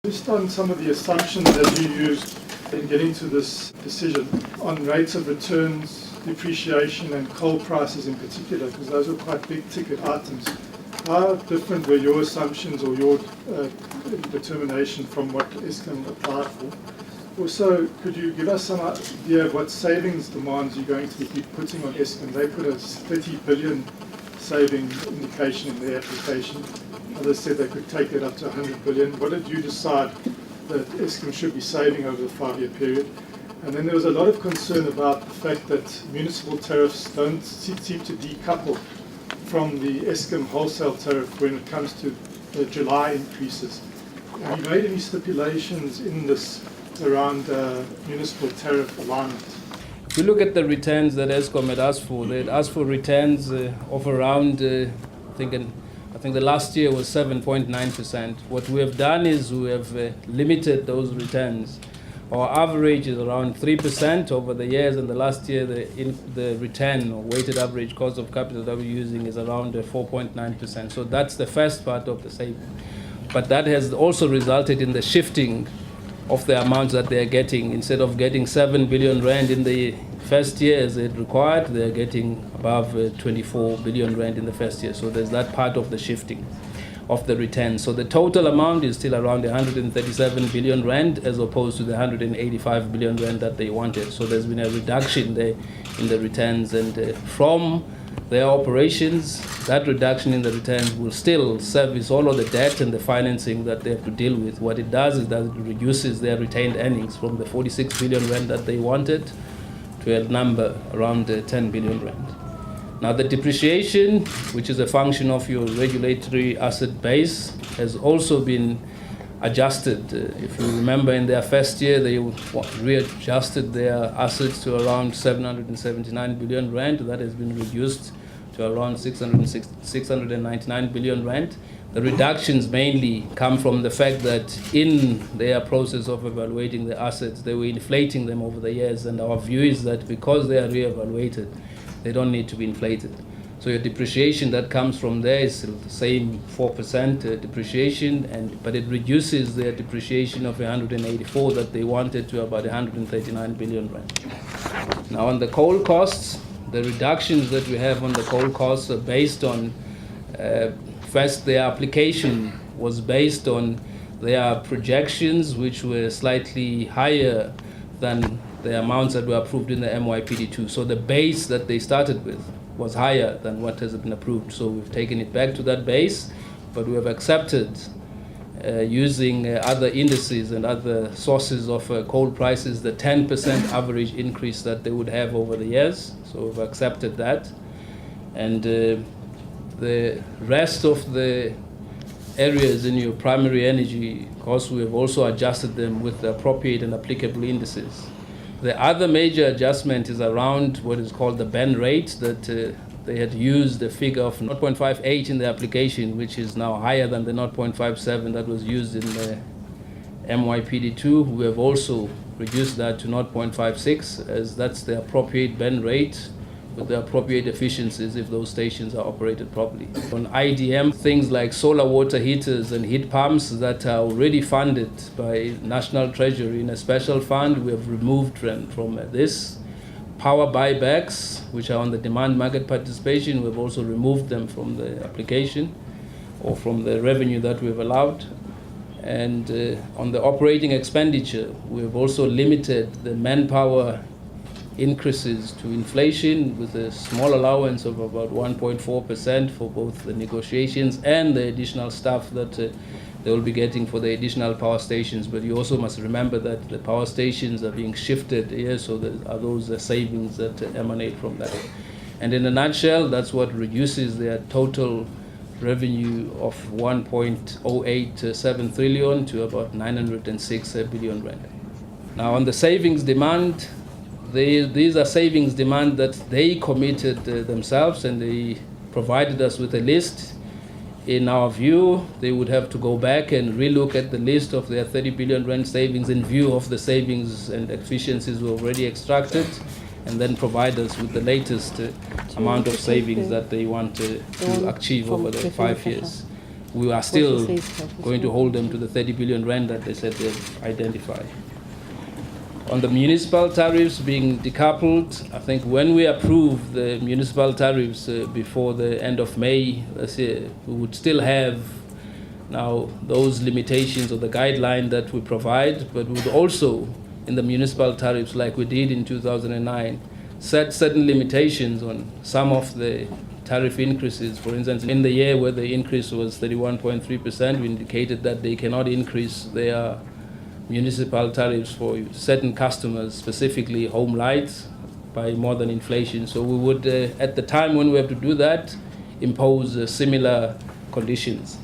Based on some of the assumptions that you used in getting to this decision on rates of returns, depreciation and coal prices in particular, because those are quite big ticket items, how different were your assumptions or your determination from what Eskom applied for? Also, could you give us some idea of what savings demands you're going to be putting on Eskom? They put a 30 billion saving indication in their application. Others said they could take it up to 100 billion. What did you decide that Eskom should be saving over the 5-year period? And then there was a lot of concern about the fact that municipal tariffs don't seem to decouple from the Eskom wholesale tariff when it comes to the July increases. Have you made any stipulations in this around municipal tariff alignment? If you look at the returns that Eskom had asked for, they had asked for returns of around, I think the last year was 7.9%. What we have done is we have limited those returns. Our average is around 3% over the years, and the last year the return or weighted average cost of capital that we're using is around 4.9%. So that's the first part of the saving. But that has also resulted in the shifting of the amounts that they are getting. Instead of getting 7 billion rand in the first year as it required, they are getting above 24 billion rand in the first year. So there's that part of the shifting of the return. So the total amount is still around 137 billion rand as opposed to the 185 billion rand that they wanted. So there's been a reduction there in the returns, and from their operations, that reduction in the returns will still service all of the debt and the financing that they have to deal with. What it does is that it reduces their retained earnings from the 46 billion rand that they wanted to a number around 10 billion rand. Now the depreciation, which is a function of your regulatory asset base, has also been adjusted. If you remember, in their first year, they readjusted their assets to around 779 billion rand. That has been reduced to around 699 billion rand. The reductions mainly come from the fact that in their process of evaluating the assets, they were inflating them over the years, and our view is that because they are re-evaluated, they don't need to be inflated. So your depreciation that comes from there is still the same 4% depreciation, but it reduces their depreciation of 184 that they wanted to about 139 billion rand. Now on the coal costs, the reductions that we have on the coal costs are based on, first their application was based on their projections, which were slightly higher than the amounts that were approved in the MYPD2. So the base that they started with was higher than what has been approved. So we've taken it back to that base, but we have accepted using other indices and other sources of coal prices, the 10% average increase that they would have over the years. So we've accepted that. And the rest of the areas in your primary energy costs, we have also adjusted them with the appropriate and applicable indices. The other major adjustment is around what is called the band rate, that they had used a figure of 0.58 in the application, which is now higher than the 0.57 that was used in the MYPD2. We have also reduced that to 0.56, as that's the appropriate band rate with the appropriate efficiencies if those stations are operated properly. On IDM, things like solar water heaters and heat pumps that are already funded by National Treasury in a special fund, we have removed from this. Power buybacks, which are on the demand market participation, we've also removed them from the application or from the revenue that we've allowed. And on the operating expenditure, we've also limited the manpower increases to inflation with a small allowance of about 1.4% for both the negotiations and the additional staff that they will be getting for the additional power stations. But you also must remember that the power stations are being shifted here, so there are those savings that emanate from that. And in a nutshell, that's what reduces their total revenue of 1.087 trillion to about 906 billion rand. Now on the savings demand, these are savings demand that they committed themselves, and they provided us with a list. In our view, they would have to go back and relook at the list of their 30 billion rand savings in view of the savings and efficiencies we already extracted, and then provide us with the latest amount of savings that they want to achieve over the 5 years. we are still going to hold them to the 30 billion rand that they said they've identified. On the municipal tariffs being decoupled, I think when we approve the municipal tariffs before the end of May, let's say, we would still have now those limitations or the guideline that we provide, but we would also, in the municipal tariffs like we did in 2009, set certain limitations on some of the tariff increases. For instance, in the year where the increase was 31.3%, we indicated that they cannot increase their municipal tariffs for certain customers, specifically home lights, by more than inflation. So we would, at the time when we have to do that, impose similar conditions.